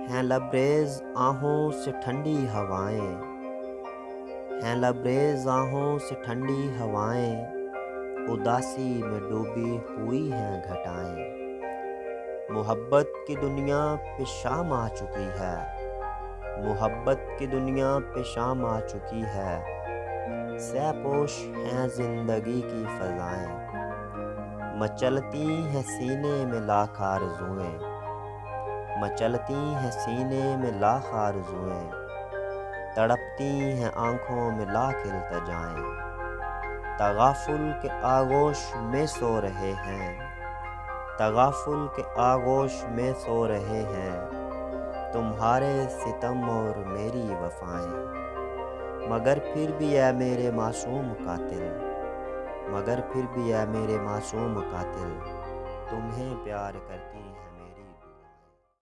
हैं लबरेज आहों से ठंडी हवाएं, हैं लबरेज आहों से ठंडी हवाएं, उदासी में डूबी हुई हैं घटाएं। मोहब्बत की दुनिया पे शाम आ चुकी है, मोहब्बत की दुनिया पे शाम आ चुकी है। सहपोश हैं जिंदगी की फ़ज़ाएं, मचलती हैं सीने में लाख आरज़ुएं, मचलती हैं सीने में लाख आरज़ुएं, तड़पती हैं आँखों में लाख इल्तिजाएं। तगाफुल के आगोश में सो रहे हैं, तगाफुल के आगोश में सो रहे हैं, तुम्हारे सितम और मेरी वफ़ाएं। मगर फिर भी ऐ मेरे मासूम कातिल, मगर फिर भी ऐ मेरे मासूम कातिल, तुम्हें प्यार करती